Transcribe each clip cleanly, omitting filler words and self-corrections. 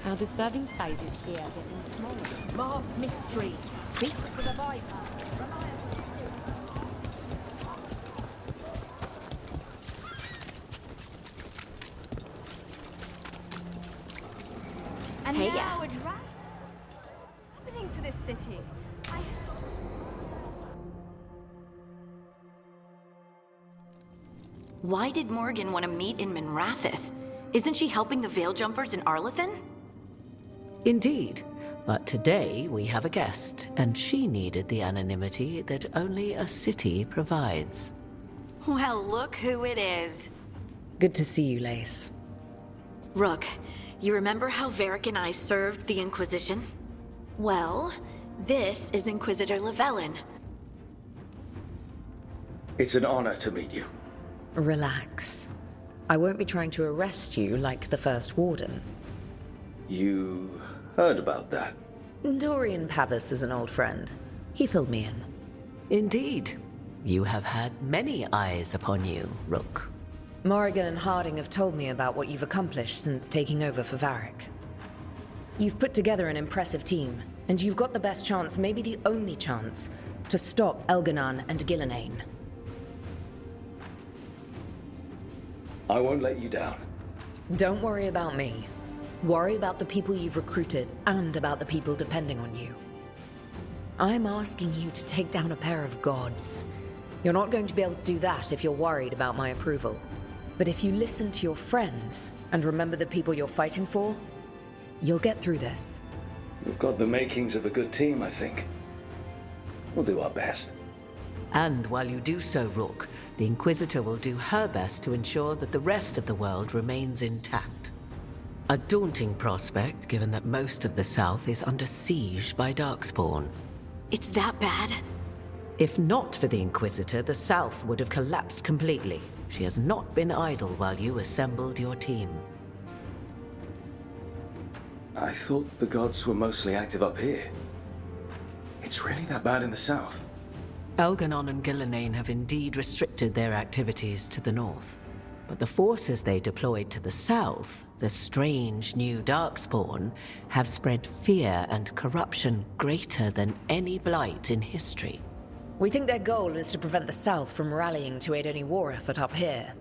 Are the serving sizes here getting smaller? Masked mystery. Secrets of the Veilguard. And Hey, now yeah. a draft. What's happening to this city? Why did Morgan want to meet in Minrathous? Isn't she helping the Veil Jumpers in Arlathan? Indeed. But today we have a guest, and she needed the anonymity that only a city provides. Well, look who it is. Good to see you, Lace. Rook, you remember how Varric and I served the Inquisition? Well, this is Inquisitor Llewellyn. It's an honor to meet you. Relax. I won't be trying to arrest you like the first warden. You heard about that? Dorian Pavis is an old friend. He filled me in. Indeed. You have had many eyes upon you, Rook. Morrigan and Harding have told me about what you've accomplished since taking over for Varric. You've put together an impressive team, and you've got the best chance, maybe the only chance, to stop Elganon and Gillenane. I won't let you down. Don't worry about me. Worry about the people you've recruited, and about the people depending on you. I'm asking you to take down a pair of gods. You're not going to be able to do that if you're worried about my approval. But if you listen to your friends, and remember the people you're fighting for, you'll get through this. We've got the makings of a good team, I think. We'll do our best. And while you do so, Rook, the Inquisitor will do her best to ensure that the rest of the world remains intact. A daunting prospect, given that most of the South is under siege by Darkspawn. It's that bad? If not for the Inquisitor, the South would have collapsed completely. She has not been idle while you assembled your team. I thought the gods were mostly active up here. It's really that bad in the south? Elganon and Gillenane have indeed restricted their activities to the north. But the forces they deployed to the south, the strange new Darkspawn, have spread fear and corruption greater than any blight in history. We think their goal is to prevent the South from rallying to aid any war effort up here.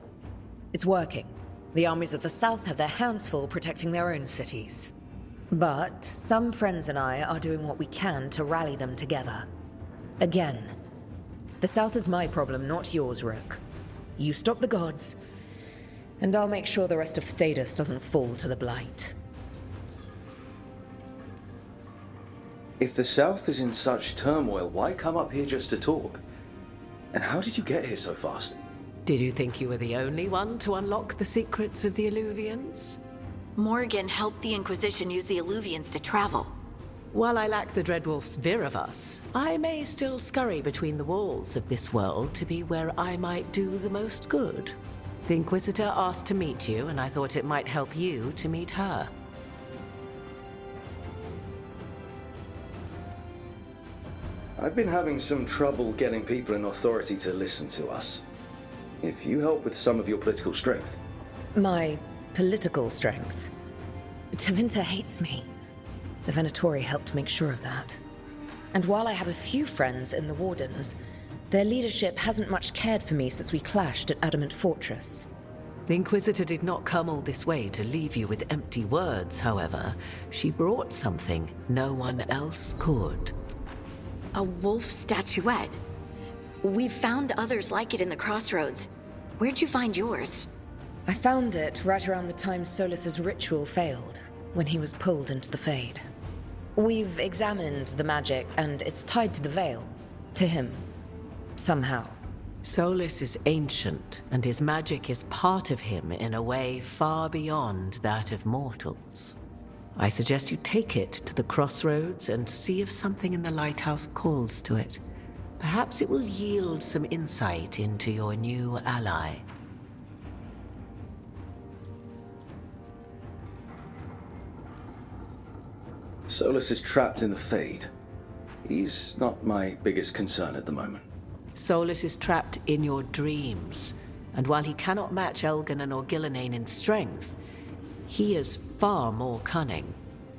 It's working. The armies of the South have their hands full protecting their own cities. But some friends and I are doing what we can to rally them together. Again, the South is my problem, not yours, Rook. You stop the gods, and I'll make sure the rest of Thedas doesn't fall to the blight. If the south is in such turmoil, why come up here just to talk? And how did you get here so fast? Did you think you were the only one to unlock the secrets of the Illuvians? Morgan helped the Inquisition use the Illuvians to travel. While I lack the Dreadwolf's Viravus, I may still scurry between the walls of this world to be where I might do the most good. The Inquisitor asked to meet you, and I thought it might help you to meet her. I've been having some trouble getting people in authority to listen to us. If you help with some of your political strength. My political strength. Tevinter hates me. The Venatori helped make sure of that. And while I have a few friends in the Wardens, their leadership hasn't much cared for me since we clashed at Adamant Fortress. The Inquisitor did not come all this way to leave you with empty words, however. She brought something no one else could. A wolf statuette. We've found others like it in the crossroads. Where'd you find yours? I found it right around the time Solus's ritual failed, when he was pulled into the Fade. We've examined the magic, and it's tied to the Veil. To him. Somehow. Solus is ancient, and his magic is part of him in a way far beyond that of mortals. I suggest you take it to the crossroads and see if something in the lighthouse calls to it. Perhaps it will yield some insight into your new ally. Solus is trapped in the Fade. He's not my biggest concern at the moment. Solus is trapped in your dreams, and while he cannot match Elganon or Gillenane in strength, he is far more cunning.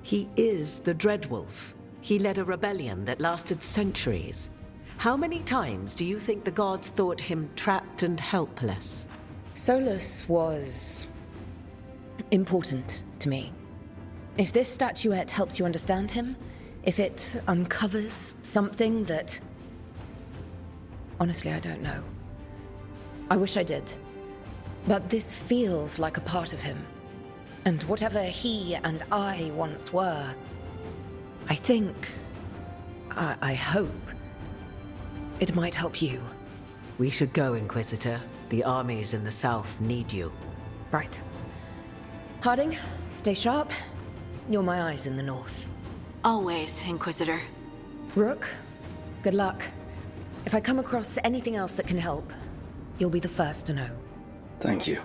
He is the Dreadwolf. He led a rebellion that lasted centuries. How many times do you think the gods thought him trapped and helpless? Solus was important to me. If this statuette helps you understand him, if it uncovers something that... Honestly, I don't know. I wish I did. But this feels like a part of him. And whatever he and I once were, I think... I hope... it might help you. We should go, Inquisitor. The armies in the south need you. Right. Harding, stay sharp. You're my eyes in the north. Always, Inquisitor. Rook, good luck. If I come across anything else that can help, you'll be the first to know. Thank you.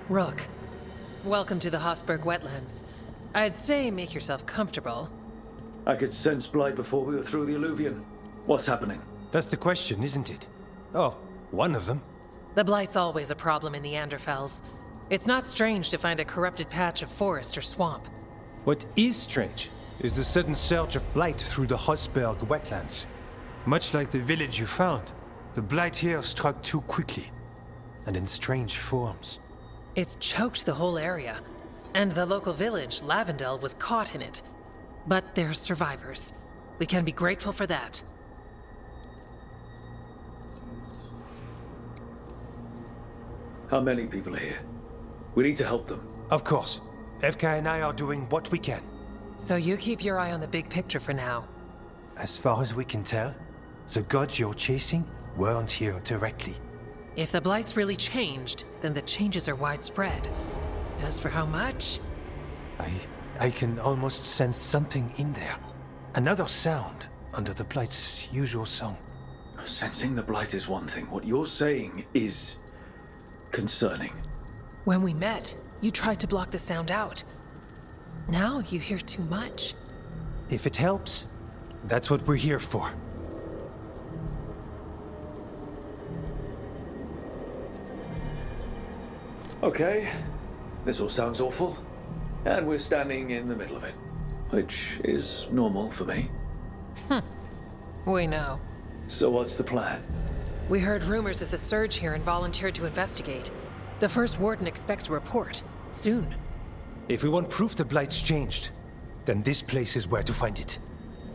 Rook, welcome to the Hossberg wetlands. I'd say make yourself comfortable. I could sense blight before we were through the alluvion. What's happening? That's the question, isn't it? Oh, one of them. The blight's always a problem in the Anderfels. It's not strange to find a corrupted patch of forest or swamp. What is strange is the sudden surge of blight through the Hossberg wetlands. Much like the village you found, the blight here struck too quickly, and in strange forms. It's choked the whole area, and the local village, Lavendel, was caught in it. But they're survivors. We can be grateful for that. How many people are here? We need to help them. Of course. FK and I are doing what we can. So you keep your eye on the big picture for now. As far as we can tell, the gods you're chasing weren't here directly. If the blight's really changed, then the changes are widespread. As for how much? I can almost sense something in there. Another sound under the blight's usual song. Sensing the blight is one thing. What you're saying is concerning. When we met, you tried to block the sound out. Now you hear too much. If it helps, that's what we're here for. Okay, this all sounds awful. And we're standing in the middle of it. Which is normal for me. We know. So what's the plan? We heard rumors of the surge here and volunteered to investigate. The first warden expects a report. Soon. If we want proof the blight's changed, then this place is where to find it.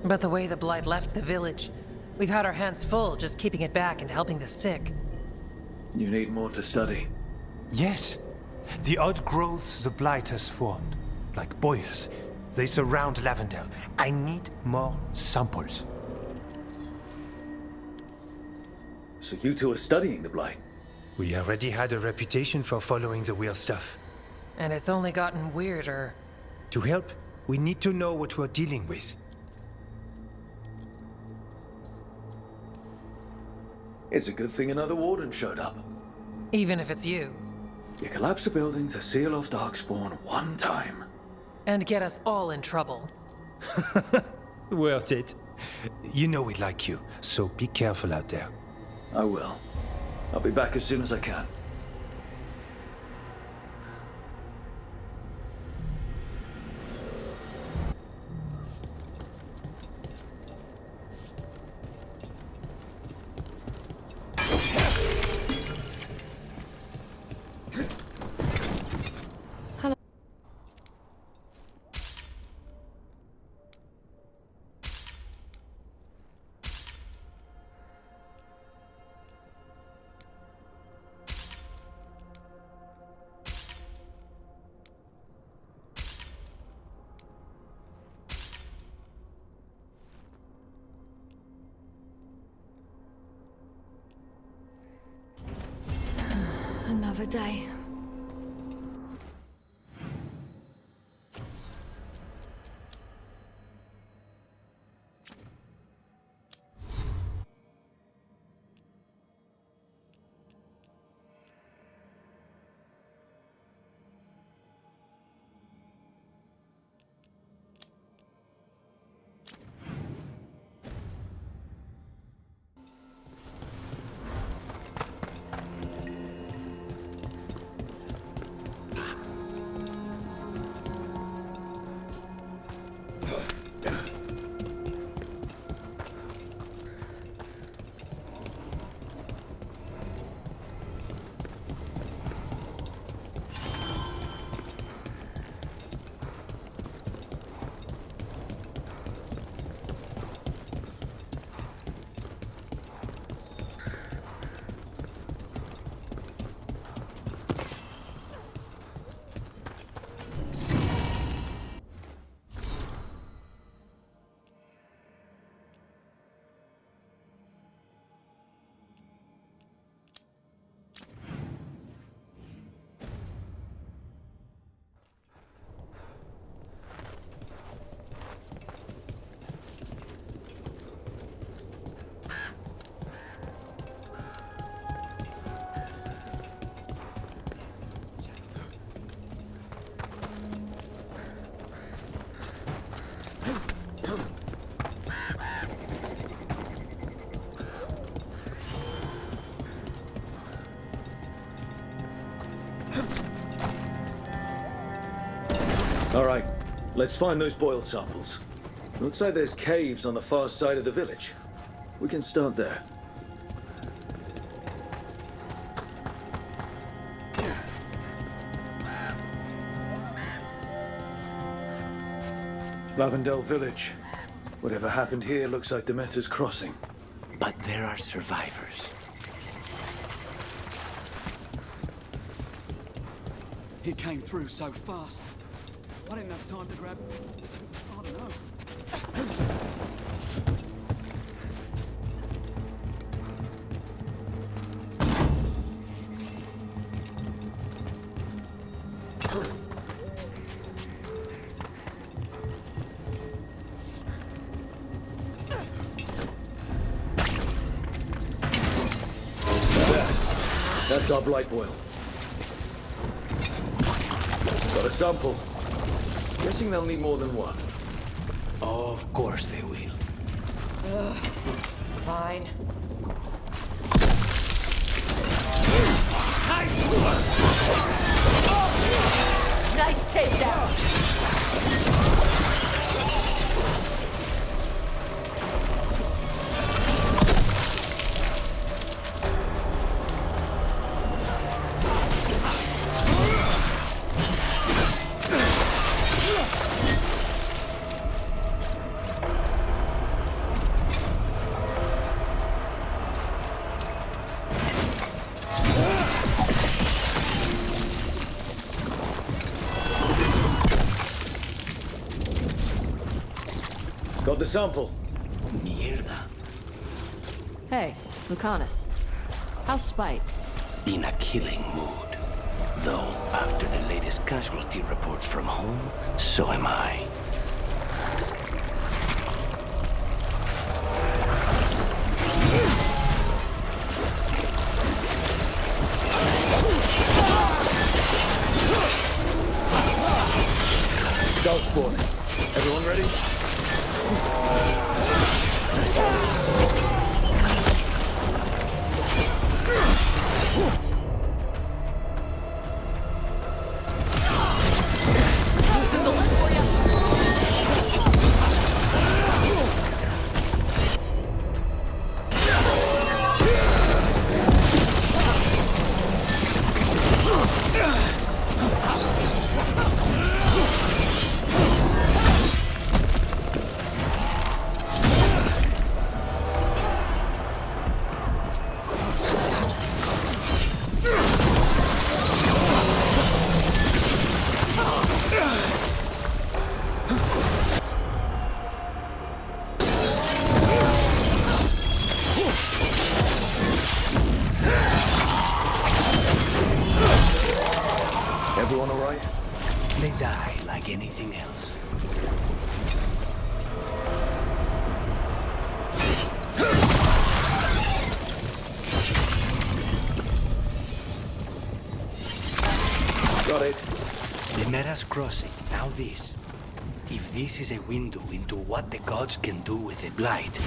But the way the blight left the village, we've had our hands full just keeping it back and helping the sick. You need more to study. Yes. The odd growths the blight has formed, like boils, they surround Lavendel. I need more samples. So you two are studying the blight? We already had a reputation for following the weird stuff. And it's only gotten weirder. To help, we need to know what we're dealing with. It's a good thing another warden showed up. Even if it's you. You collapse a building to seal off Darkspawn one time. And get us all in trouble. Worth it. You know we like you, so be careful out there. I will. I'll be back as soon as I can. Another day. All right, let's find those boiled samples. Looks like there's caves on the far side of the village. We can start there. Lavendel village. Whatever happened here looks like Demeter's crossing. But there are survivors. He came through so fast. I didn't have time to grab... I don't know. That's our blight boil. Got a sample. Guessing they'll need more than one. Of course they will. Fine. Nice takedown! Got the sample. Mierda. Hey, Lucanus. How's Spite? In a killing mood. Though, after the latest casualty reports from home, so am I. Dog spawning. Everyone ready? Everyone alright? They die like anything else. Got it. The Meras crossing. Now this. If this is a window into what the gods can do with a blight.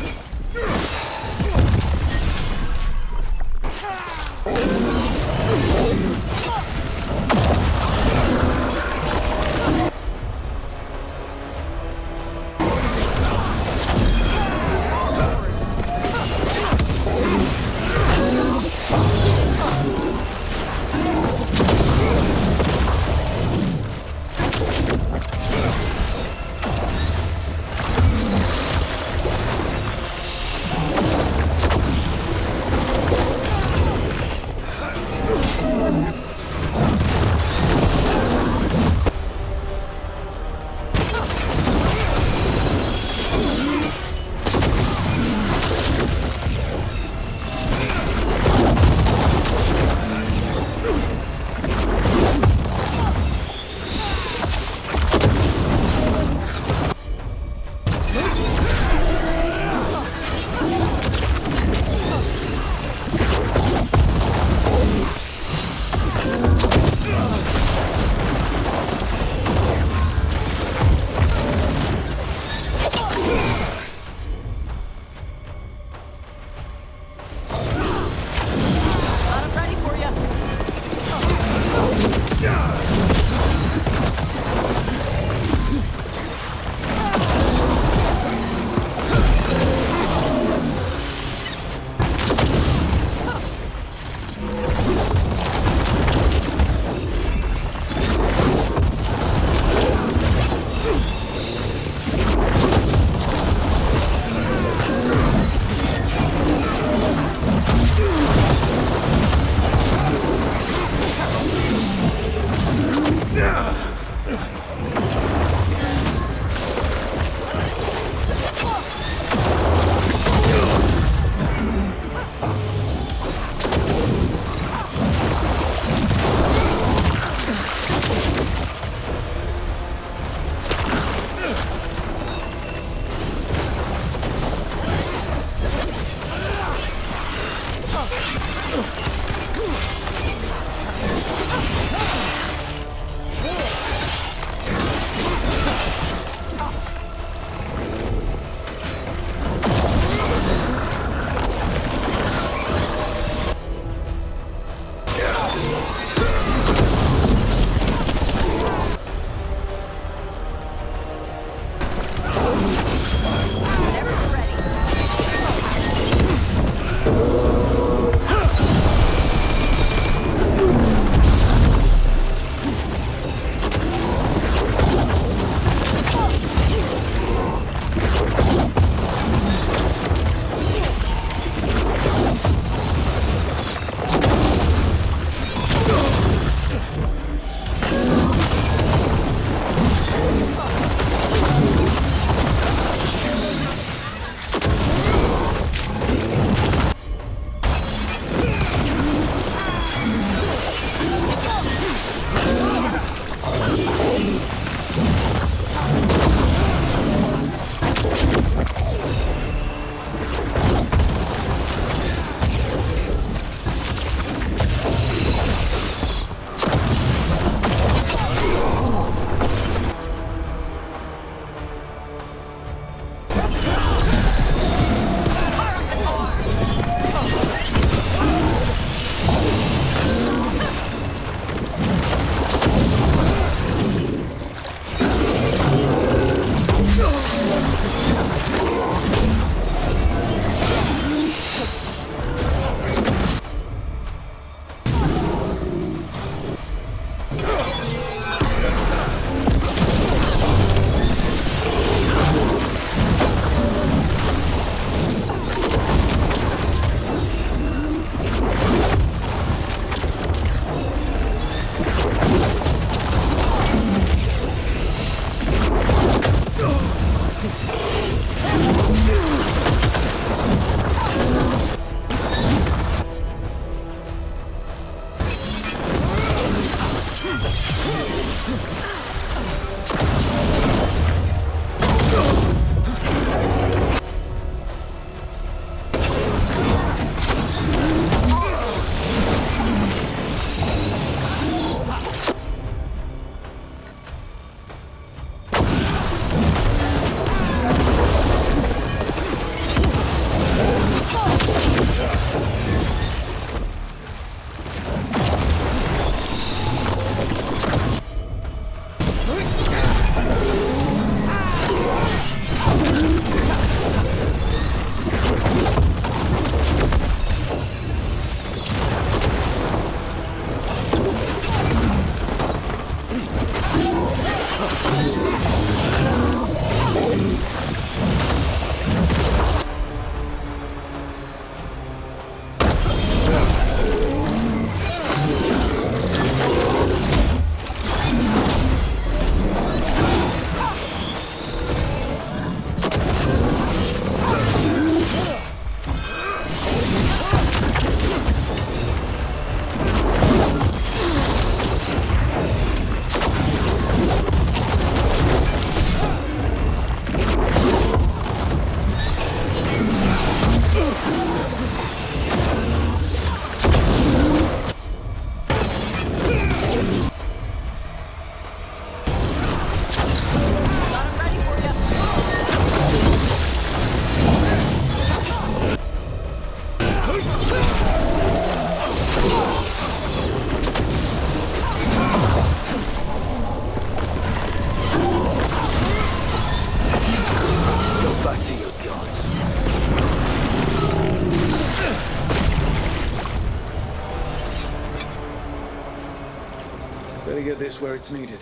Better get this where it's needed.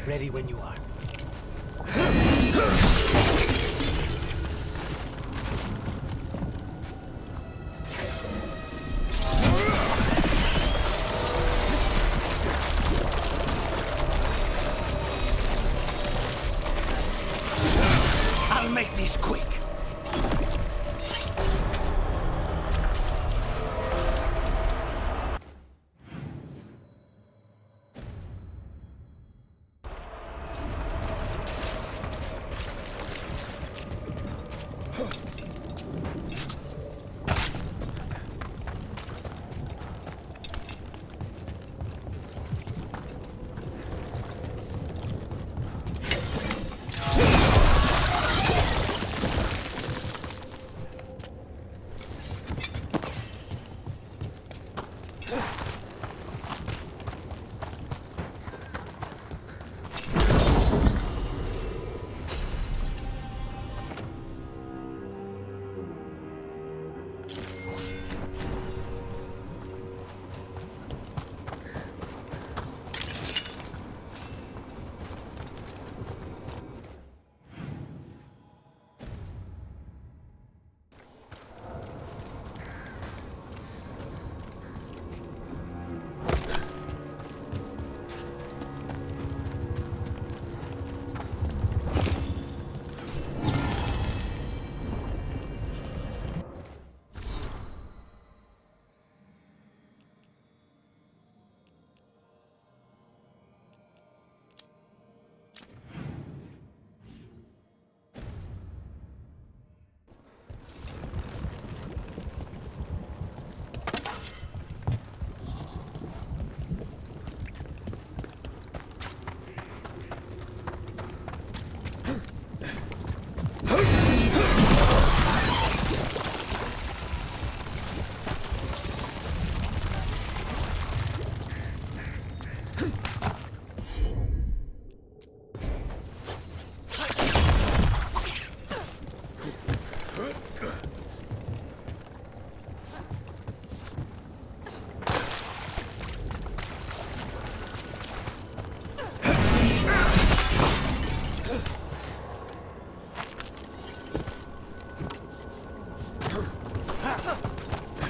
Ready when you are. I'll make this quick.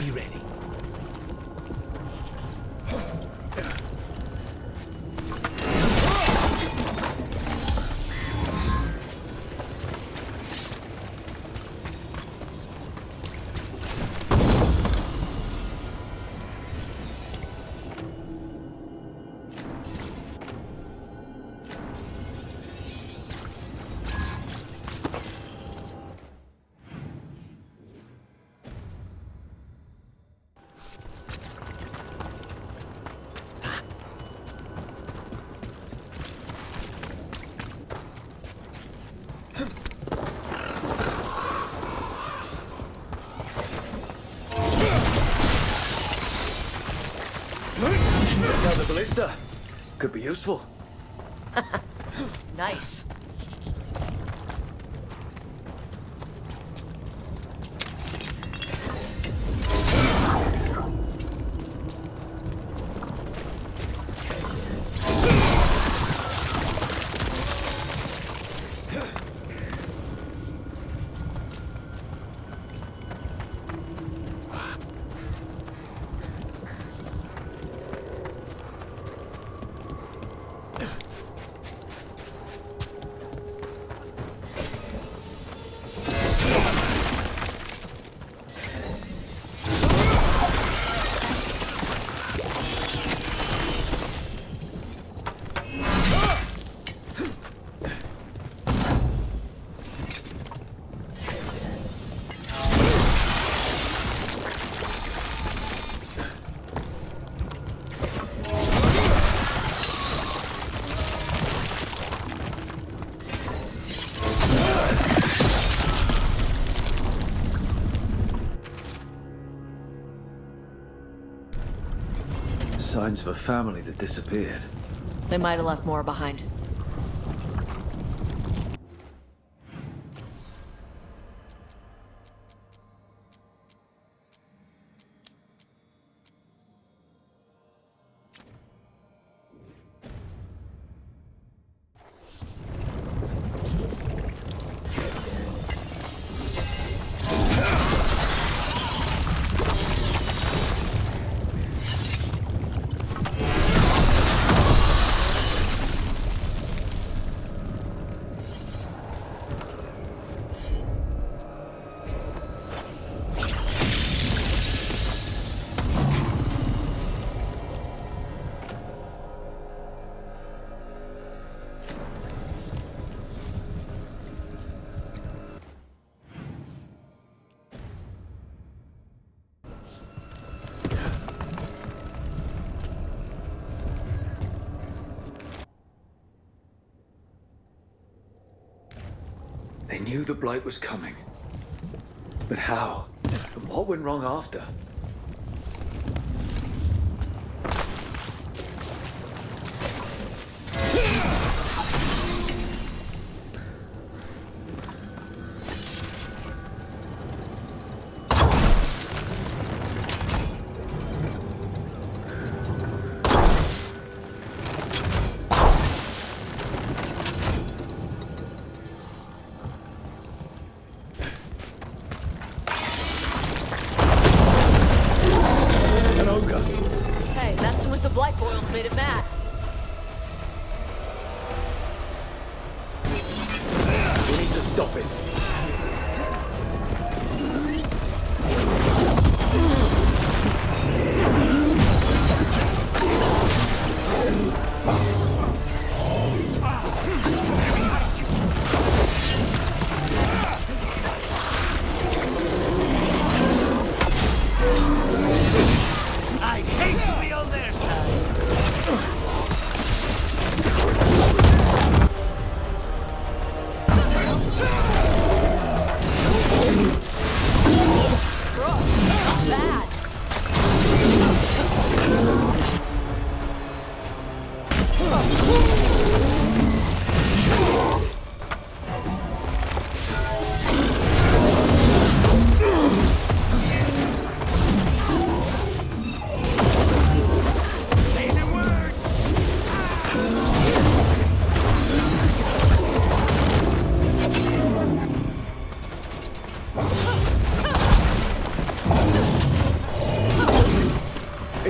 be ready. Another ballista. Could be useful. Nice. Signs of a family that disappeared. They might have left more behind. They knew the blight was coming. But how? And what went wrong after?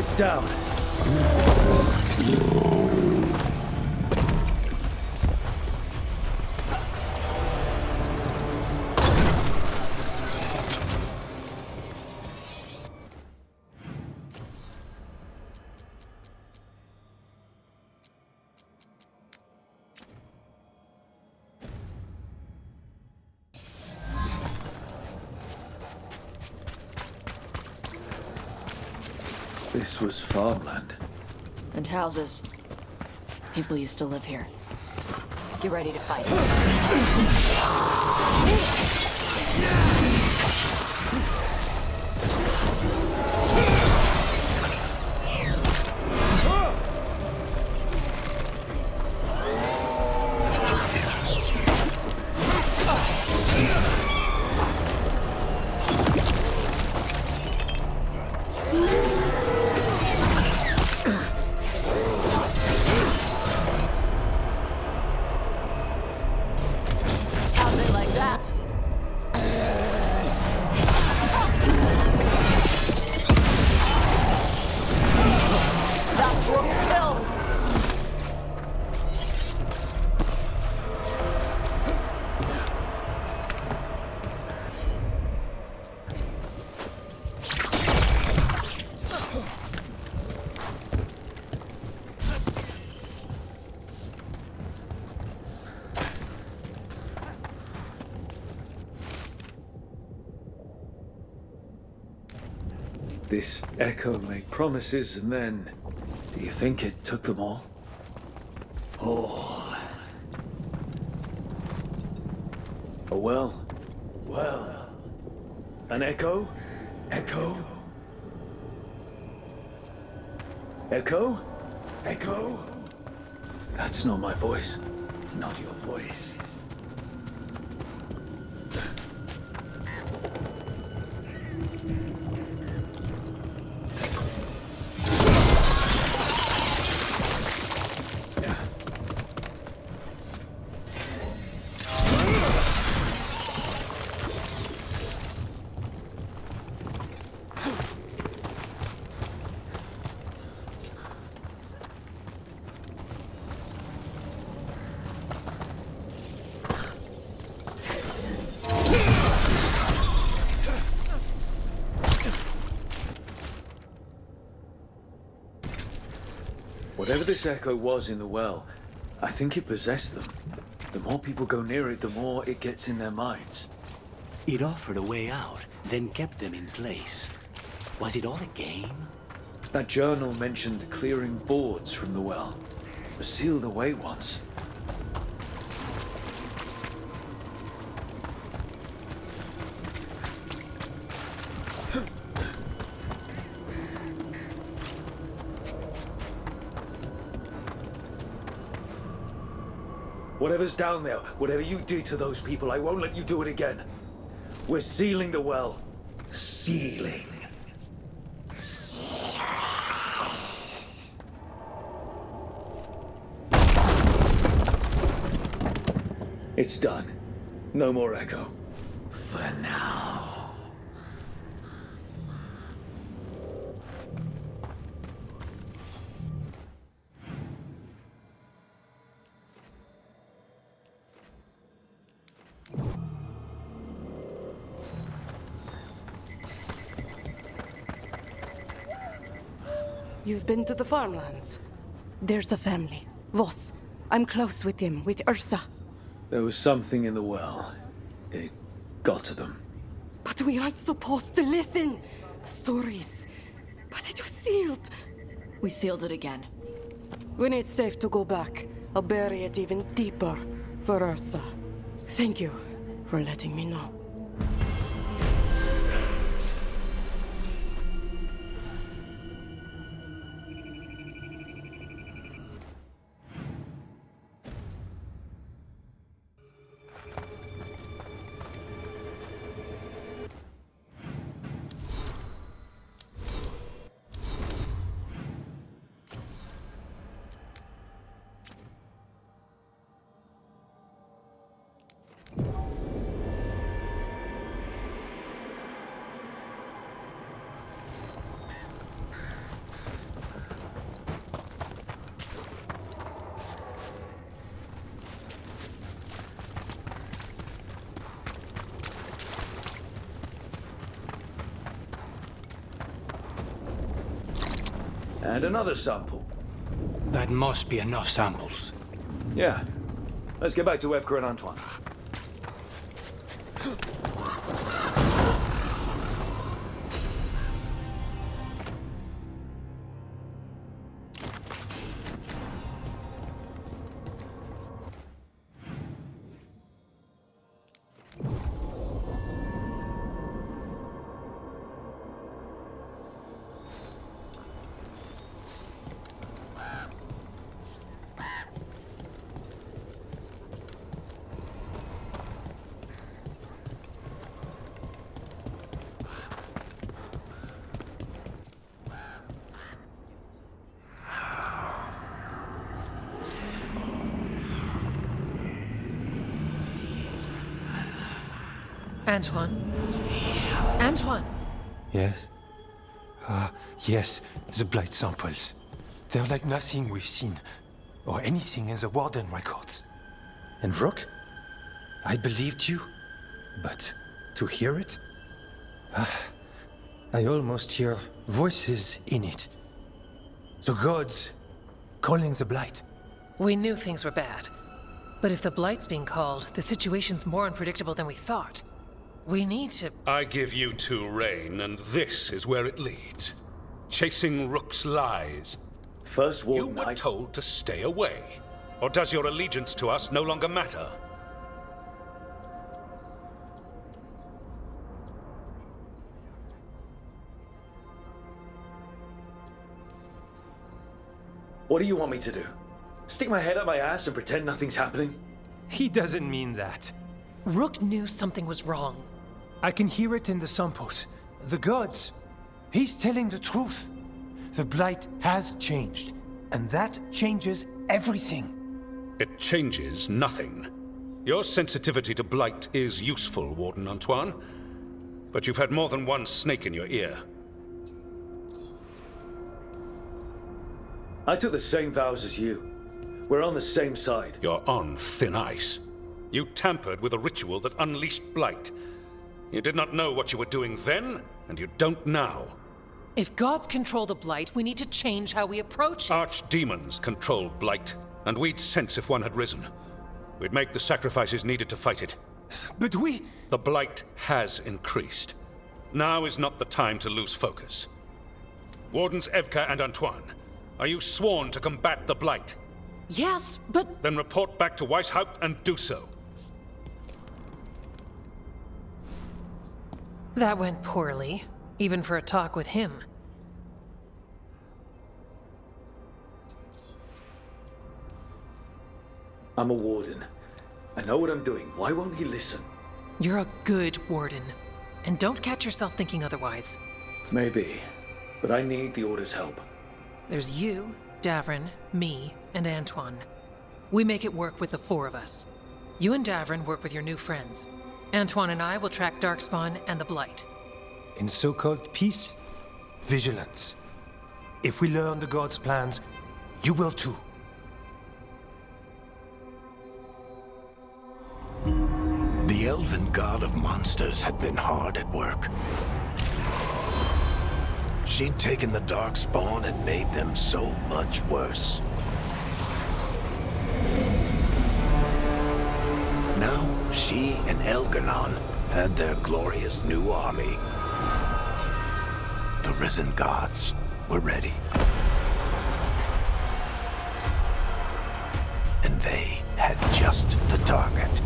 It's down. This was farmland. And houses. People used to live here. Get ready to fight. This echo made promises, and then... Do you think it took them all? All. A well? Well. An echo? Echo? Echo? Echo? That's not my voice. Not your voice. Whatever this echo was in the well, I think it possessed them. The more people go near it, the more it gets in their minds. It offered a way out, then kept them in place. Was it all a game? That journal mentioned clearing boards from the well. It was sealed away once. Whatever's down there, whatever you did to those people, I won't let you do it again. We're sealing the well. Sealing. It's done. No more echo. For now. You've been to the farmlands. There's a family. Voss. I'm close with him, with Ursa. There was something in the well. It got to them. But we aren't supposed to listen. The stories. But it was sealed. We sealed it again. When it's safe to go back, I'll bury it even deeper for Ursa. Thank you for letting me know. And another sample. That must be enough samples. Yeah. Let's get back to Evka and Antoine. Antoine? Antoine! Yes? Yes, the blight samples. They're like nothing we've seen, or anything in the Warden records. And Rook? I believed you, but to hear it? I almost hear voices in it. The gods calling the blight. We knew things were bad. But if the blight's being called, the situation's more unpredictable than we thought. We need to... I give you two reign, and this is where it leads. Chasing Rook's lies. First Warden, You were told to stay away. Or does your allegiance to us no longer matter? What do you want me to do? Stick my head up my ass and pretend nothing's happening? He doesn't mean that. Rook knew something was wrong. I can hear it in the samples. The gods. He's telling the truth. The blight has changed, and that changes everything. It changes nothing. Your sensitivity to blight is useful, Warden Antoine. But you've had more than one snake in your ear. I took the same vows as you. We're on the same side. You're on thin ice. You tampered with a ritual that unleashed blight. You did not know what you were doing then, and you don't now. If gods control the blight, we need to change how we approach it. Archdemons control blight, and we'd sense if one had risen. We'd make the sacrifices needed to fight it. But we... The blight has increased. Now is not the time to lose focus. Wardens Evka and Antoine, are you sworn to combat the blight? Yes, but... Then report back to Weishaupt and do so. That went poorly, even for a talk with him. I'm a warden. I know what I'm doing. Why won't he listen? You're a good warden. And don't catch yourself thinking otherwise. Maybe. But I need the Order's help. There's you, Davrin, me, and Antoine. We make it work with the four of us. You and Davrin work with your new friends. Antoine and I will track Darkspawn and the Blight. In so-called peace, vigilance. If we learn the gods' plans, you will too. The elven god of monsters had been hard at work. She'd taken the Darkspawn and made them so much worse. Now, she and Elgar'nan had their glorious new army. The risen gods were ready. And they had just the target.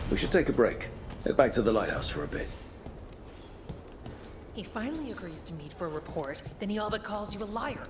We should take a break. Head back to the lighthouse for a bit. He finally agrees to meet for a report, then he all but calls you a liar.